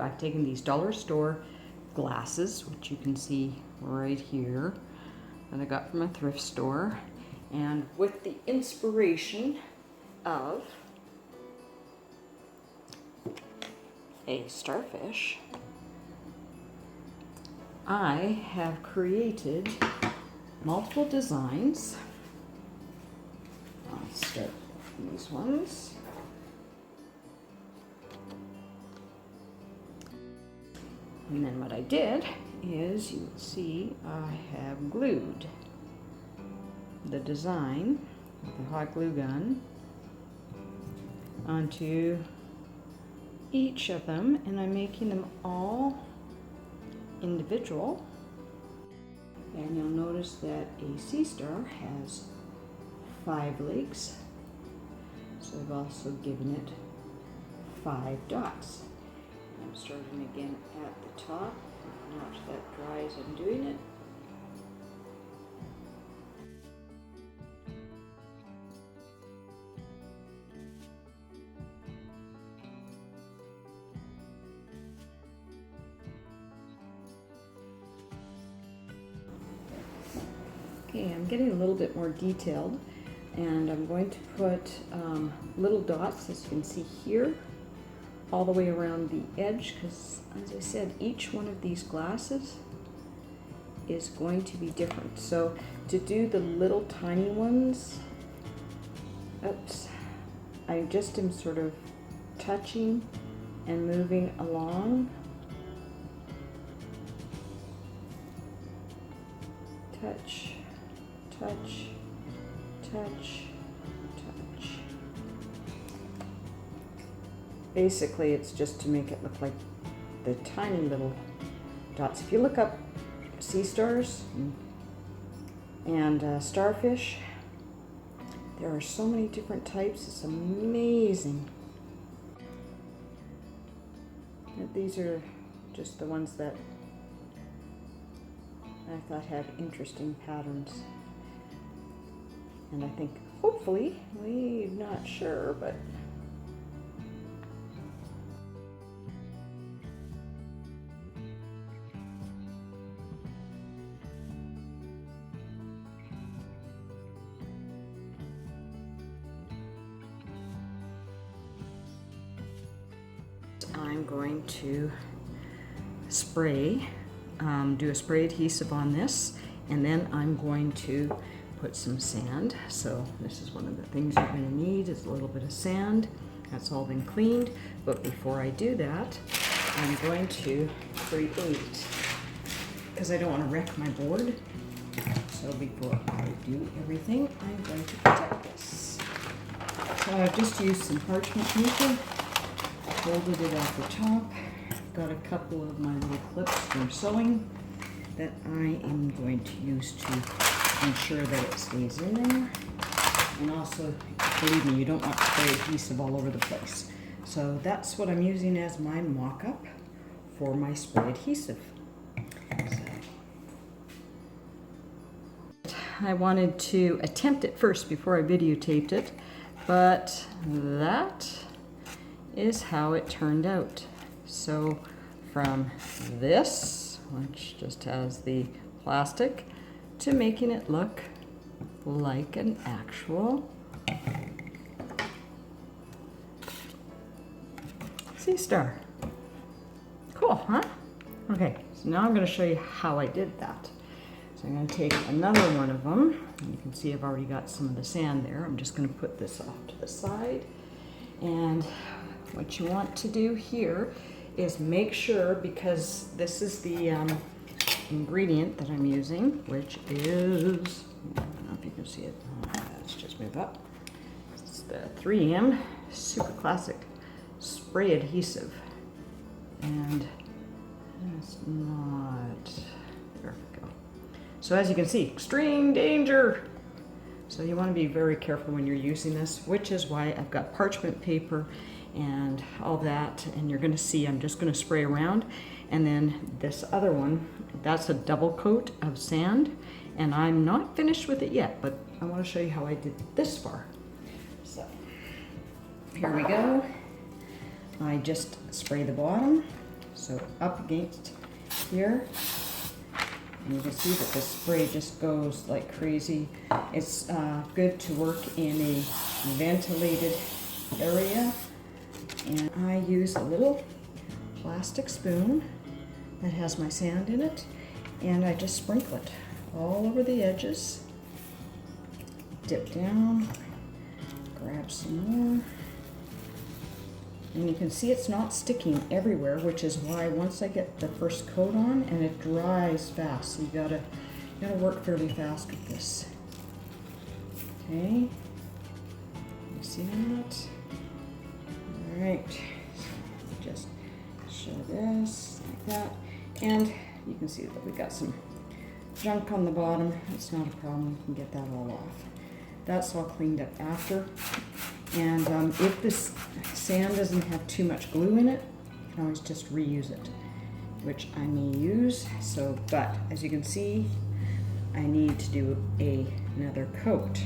I've taken these dollar store glasses, which you can see right here, that I got from a thrift store, and with the inspiration of a starfish, I have created multiple designs. I'll start with these ones. And then what I did is, you will see I have glued the design with a hot glue gun onto each of them, and I'm making them all individual. And you'll notice that a SeaStar has 5 legs, so I've also given it 5 dots. I'm starting again at the top. Watch that dry as I'm doing it. Okay, I'm getting a little bit more detailed, and I'm going to put little dots, as you can see here, all the way around the edge, because as I said, each one of these glasses is going to be different. So to do the little tiny ones, oops, I just am sort of touching and moving along. Touch, touch, touch, touch. Basically, it's just to make it look like the tiny little dots. If you look up SeaStars and Starfish, there are so many different types. It's amazing. These are just the ones that I thought had interesting patterns. And I think, hopefully, we're not sure, but I'm going to spray, do a spray adhesive on this, and then I'm going to put some sand. So this is one of the things you're going to need, is a little bit of sand. That's all been cleaned, but before I do that, I'm going to create, because I don't want to wreck my board, so before I do everything, I'm going to protect this. So I've just used some parchment paper, folded it at the top. I've got a couple of my little clips for sewing that I am going to use to ensure that it stays in there. And also, believe me, you don't want spray adhesive all over the place. So that's what I'm using as my mock-up for my spray adhesive. So, I wanted to attempt it first before I videotaped it, but that is how it turned out. So from this, which just has the plastic, to making it look like an actual SeaStar. Cool, huh? Okay, so now I'm going to show you how I did that. So I'm going to take another one of them. You can see I've already got some of the sand there. I'm just going to put this off to the side. And what you want to do here is make sure, because this is the ingredient that I'm using, which is, I don't know if you can see it, let's just move up. It's the 3M Super Classic Spray Adhesive. And it's not, there we go. So as you can see, extreme danger. So you want to be very careful when you're using this, which is why I've got parchment paper and all that, and you're going to see I'm just going to spray around. And then this other one, that's a double coat of sand, and I'm not finished with it yet, but I want to show you how I did this far. So here we go. I just spray the bottom, So up against here, and you can see that the spray just goes like crazy. It's good to work in a ventilated area. And I use a little plastic spoon that has my sand in it, and I just sprinkle it all over the edges. Dip down, grab some more. And you can see it's not sticking everywhere, which is why once I get the first coat on, and it dries fast, so you gotta work fairly fast with this. Okay, you see that? All right, just show this like that, and you can see that we got some junk on the bottom. It's not a problem, we can get that all off. That's all cleaned up after. And if this sand doesn't have too much glue in it, you can always just reuse it, which I may use. So, but as you can see, I need to do another coat.